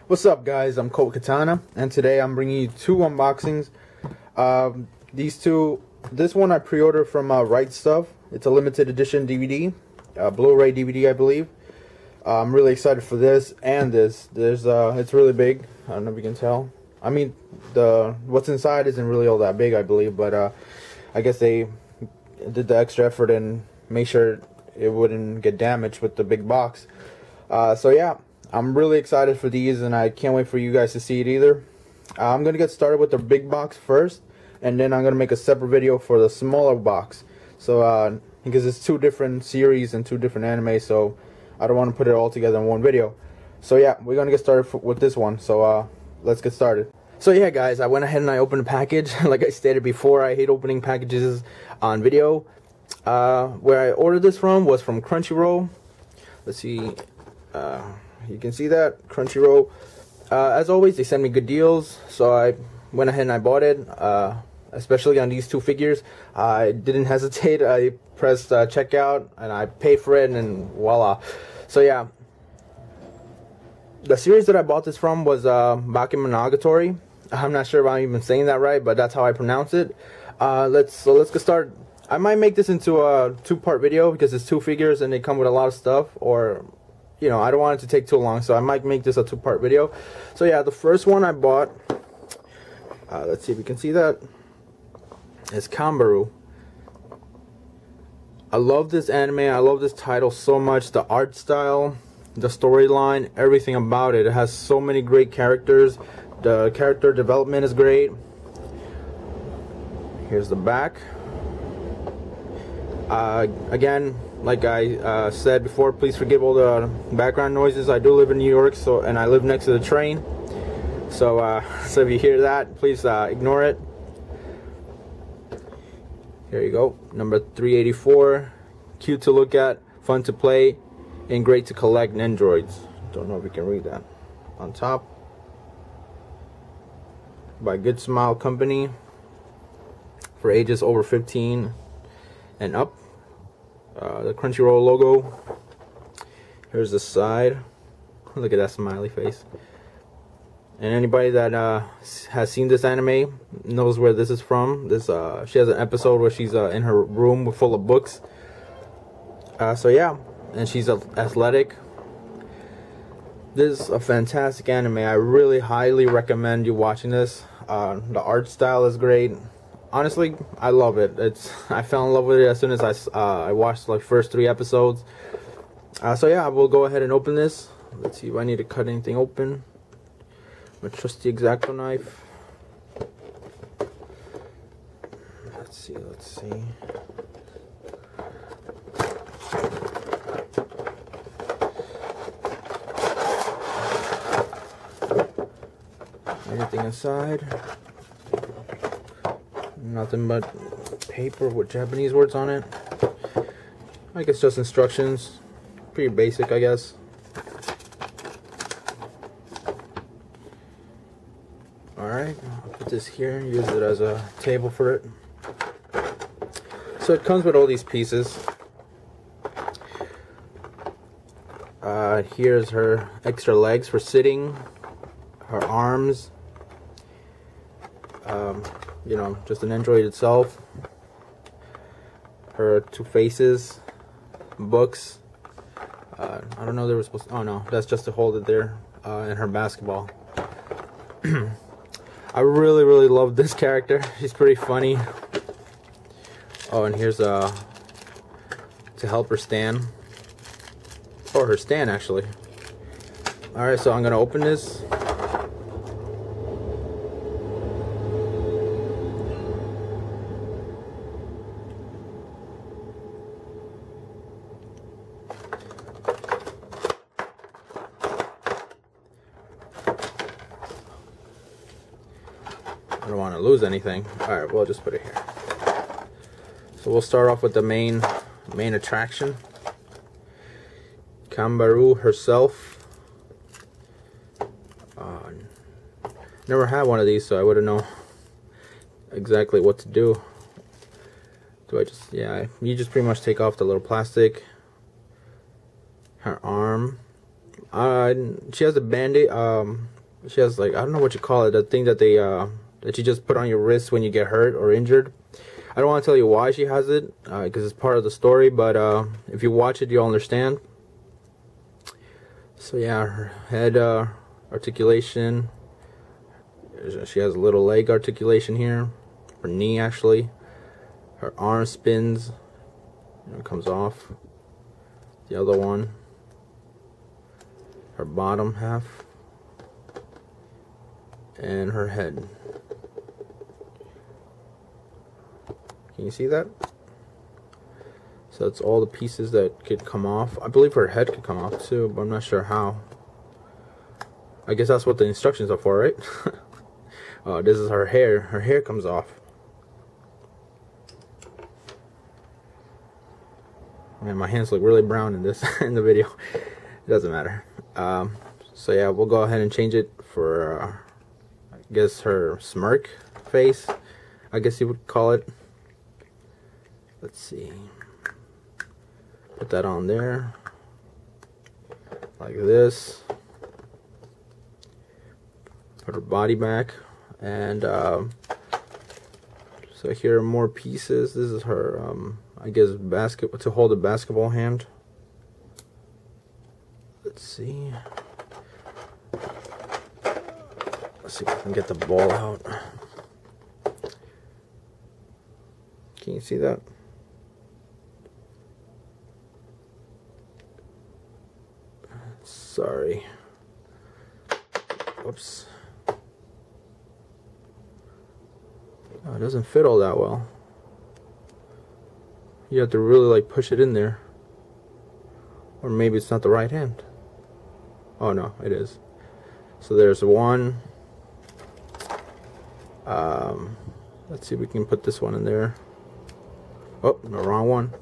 What's up, guys? I'm Colt Katana, and today I'm bringing you two unboxings. This one I pre-ordered from Right Stuff. It's a limited edition DVD, Blu-ray DVD, I believe. I'm really excited for this and this. It's really big. I don't know if you can tell. I mean, what's inside isn't really all that big, I believe, but I guess they did the extra effort and made sure it wouldn't get damaged with the big box. So yeah. I'm really excited for these, and I can't wait for you guys to see it either. I'm going to get started with the big box first, and then I'm going to make a separate video for the smaller box. So, because it's two different series and two different anime, so I don't want to put it all together in one video. So yeah, we're going to get started with this one. So let's get started. So yeah, guys, I went ahead and I opened a package. Like I stated before, I hate opening packages on video. Where I ordered this from was from Crunchyroll. Let's see. You can see that, Crunchyroll. As always, they send me good deals, so I went ahead and I bought it, especially on these two figures. I didn't hesitate. I pressed checkout, and I paid for it, and voila. So yeah, the series that I bought this from was Bakemonogatari. I'm not sure if I'm even saying that right, but that's how I pronounce it. Let's get started. I might make this into a two-part video because it's two figures and they come with a lot of stuff, or you know, I don't want it to take too long, so I might make this a two-part video. So yeah, the first one I bought, let's see if you can see that, is Kanbaru. I love this anime. I love this title so much. The art style, the storyline, everything about it. It has so many great characters. The character development is great. Here's the back. Again, like I said before, please forgive all the background noises. I do live in New York, and I live next to the train. So, so if you hear that, please ignore it. Here you go, number 384. Cute to look at, fun to play, and great to collect Nendoroids. Don't know if you can read that. On top, by Good Smile Company, for ages over 15 and up. The Crunchyroll logo. Here's the side. Look at that smiley face. And anybody that has seen this anime knows where this is from. She has an episode where she's in her room full of books. So yeah, and she's athletic. This is a fantastic anime. I really highly recommend you watching this. The art style is great. Honestly, I love it. I fell in love with it as soon as I watched like first 3 episodes. So yeah, we'll go ahead and open this. Let's see if I need to cut anything open. My trusty X-Acto knife. Let's see. Anything inside? Nothing but paper with Japanese words on it. I guess just instructions. Pretty basic, I guess. Alright, I'll put this here and use it as a table for it. So it comes with all these pieces. Here's her extra legs for sitting, her arms, you know, just an Android itself, her 2 faces, books. I don't know, they were supposed to, oh no, that's just to hold it there, and her basketball. I really love this character. She's pretty funny. Oh, and here's to help her stand, or her stand actually. Alright, so I'm gonna open this. I don't want to lose anything. Alright, we'll just put it here. So we'll start off with the main attraction. Kanbaru herself. Never had one of these, so I wouldn't know exactly what to do. Do I just, yeah, you just pretty much take off the little plastic, Her arm. She has a band-aid. She has, like, I don't know what you call it, the thing that they that you just put on your wrist when you get hurt or injured. I don't want to tell you why she has it, because it's part of the story, but if you watch it, you'll understand. So yeah, her head articulation. She has a little leg articulation here. Her knee, actually. Her arm spins. It comes off. The other one. Her bottom half. And her head. Can you see that? So it's all the pieces that could come off. I believe her head could come off too, but I'm not sure how. I guess that's what the instructions are for, right? This is her hair. Her hair comes off. Man, my hands look really brown in this in the video. It doesn't matter. So yeah, we'll go ahead and change it for I guess her smirk face, I guess you would call it. Let's see. Put that on there like this. Put her body back, and so here are more pieces. This is her I guess basket to hold a basketball hand. Let's see. Let's see if I can get the ball out. Can you see that? Sorry. Whoops. Oh, it doesn't fit all that well. You have to really like push it in there. Or maybe it's not the right hand. Oh no, it is. So there's one. Let's see if we can put this one in there. Oh, no, wrong one.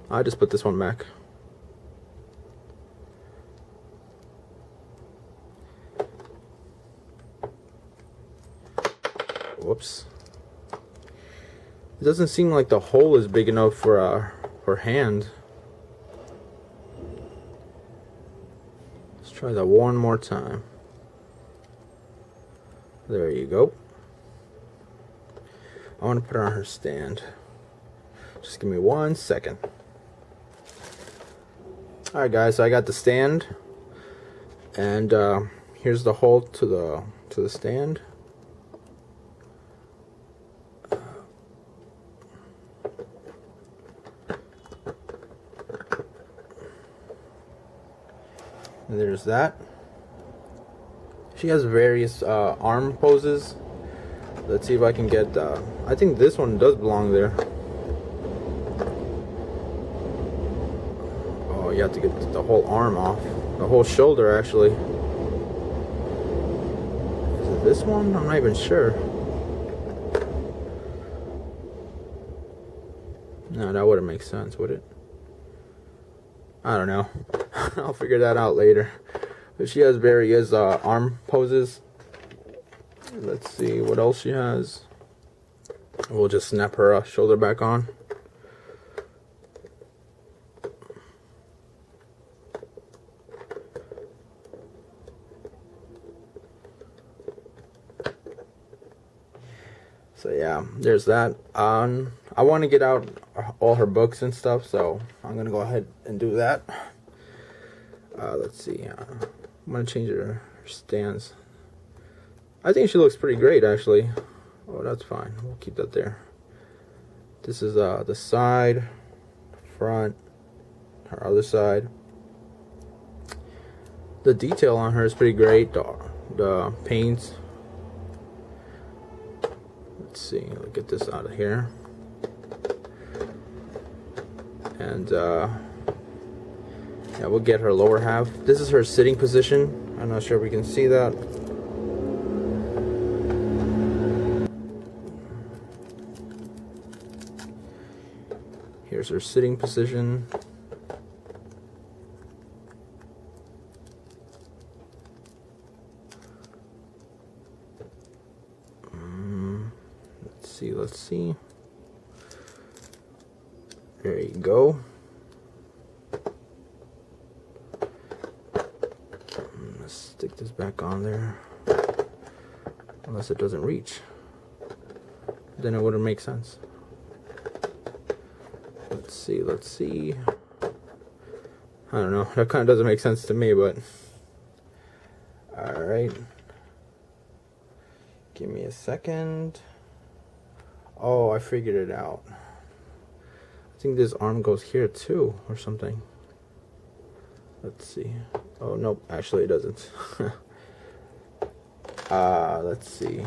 I just put this one back. Whoops. It doesn't seem like the hole is big enough for her hand. Let's try that one more time. There you go. I want to put her on her stand. Just give me 1 second. Alright guys, so I got the stand. And here's the hole to the stand. And there's that. She has various arm poses. Let's see if I can get I think this one does belong there. Oh, you have to get the whole arm off. The whole shoulder, actually. Is it this one? I'm not even sure. No, that wouldn't make sense, would it? I don't know. I'll figure that out later. But she has various arm poses. Let's see what else she has. We'll just snap her shoulder back on. So yeah, there's that. I want to get out all her books and stuff, so I'm gonna go ahead and do that. Let's see. I'm gonna change her stance. I think she looks pretty great, actually. Oh, that's fine. We'll keep that there. This is the side, front, her other side. The detail on her is pretty great. The paints. Let's see. Let's get this out of here. And yeah, we'll get her lower half. This is her sitting position. I'm not sure if we can see that. Here's her sitting position. Let's see. There you go. Let's stick this back on there. Unless it doesn't reach. Then it wouldn't make sense. Let's see, let's see. I don't know, that kind of doesn't make sense to me, but... Alright. Give me a second. Oh, I figured it out. I think this arm goes here too, or something. Let's see. Oh, nope, actually it doesn't. Let's see.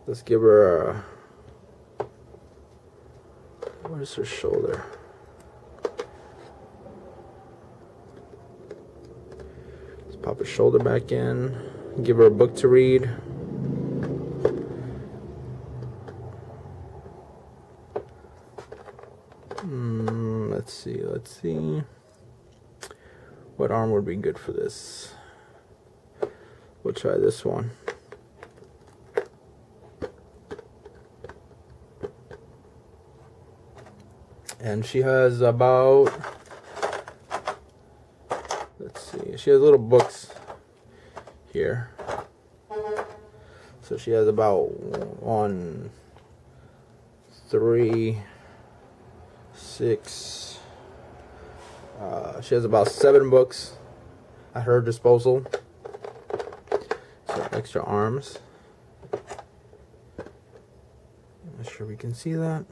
Let's give her a... Where's her shoulder? Let's pop her shoulder back in. Give her a book to read. Let's see. What arm would be good for this? We'll try this one. And she has about, let's see, she has little books here. So she has about 1, 3, 6, she has about 7 books at her disposal. So extra arms. I'm not sure we can see that.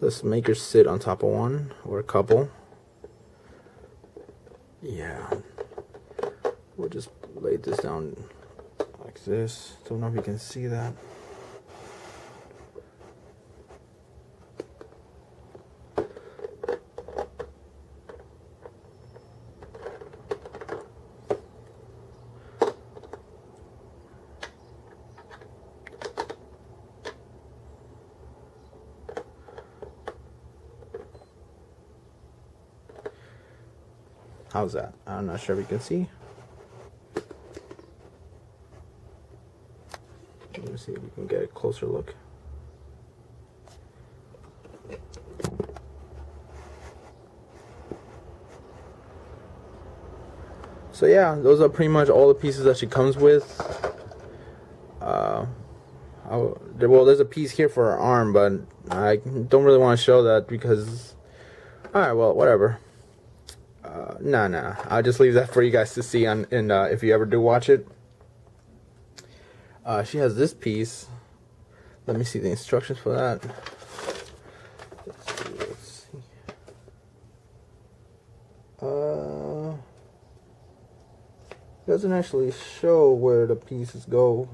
Let's make her sit on top of one or a couple. Yeah. We'll just lay this down like this. Don't know if you can see that. How's that? I'm not sure if you can see. Let me see if we can get a closer look. So yeah, those are pretty much all the pieces that she comes with. Well, there's a piece here for her arm, but I don't really want to show that because... Alright, well, whatever. Nah. I'll just leave that for you guys to see on, if you ever do watch it. She has this piece. Let me see the instructions for that. Let's see. Doesn't actually show where the pieces go.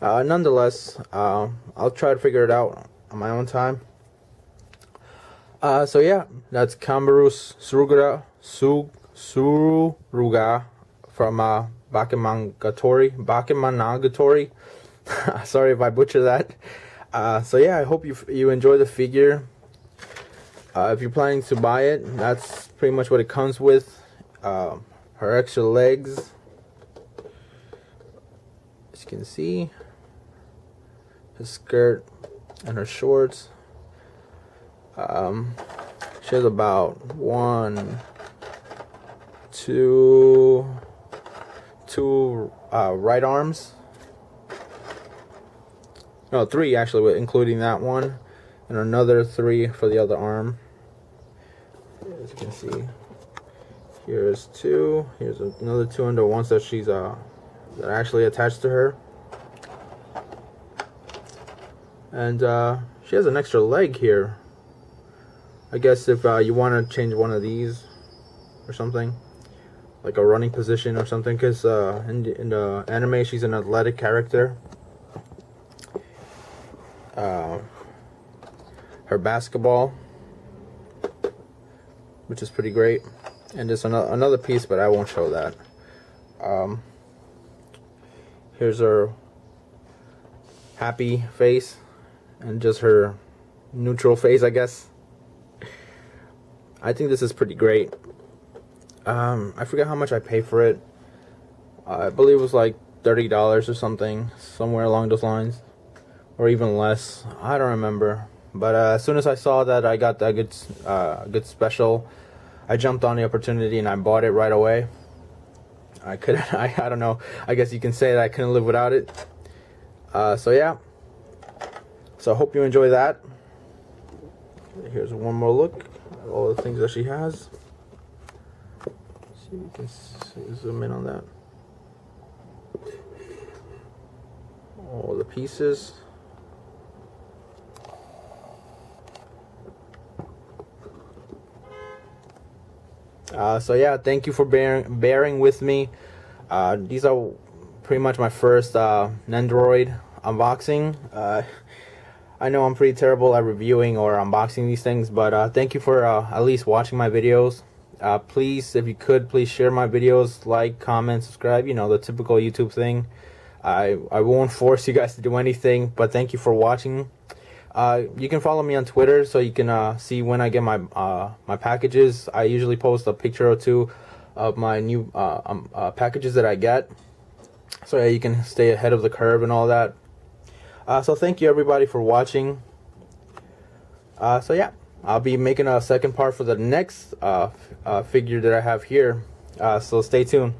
Nonetheless, I'll try to figure it out on my own time. So yeah, that's Kanbaru's Suruga from Bakemonogatari. Sorry if I butcher that. So yeah, I hope you enjoy the figure. If you're planning to buy it, that's pretty much what it comes with. Her extra legs, as you can see, her skirt and her shorts. She has about 1, 2 right arms. No, 3 actually, including that one, and another 3 for the other arm. As you can see, here's 2. Here's another 2 under ones that she's that are actually attached to her, and she has an extra leg here. I guess if you want to change one of these or something, like a running position or something, because in the anime she's an athletic character. Her basketball, which is pretty great, and just another piece, but I won't show that. Here's her happy face and just her neutral face, I guess. I think this is pretty great. I forget how much I paid for it. I believe it was like $30 or something, somewhere along those lines, or even less. I don't remember. But as soon as I saw that I got that good special, I jumped on the opportunity and I bought it right away. I couldn't. I don't know. I guess you can say that I couldn't live without it. So yeah. So I hope you enjoy that. Here's one more look at all the things that she has. See if you can zoom in on that. All the pieces. So yeah, thank you for bearing with me. These are pretty much my first Nendoroid unboxing. I know I'm pretty terrible at reviewing or unboxing these things, but thank you for at least watching my videos. Please, if you could, please share my videos, like, comment, subscribe, you know, the typical YouTube thing. I won't force you guys to do anything, but thank you for watching. You can follow me on Twitter so you can see when I get my my packages. I usually post a picture or two of my new packages that I get, so yeah, you can stay ahead of the curve and all that. So thank you everybody for watching. So yeah, I'll be making a second part for the next figure that I have here. So stay tuned.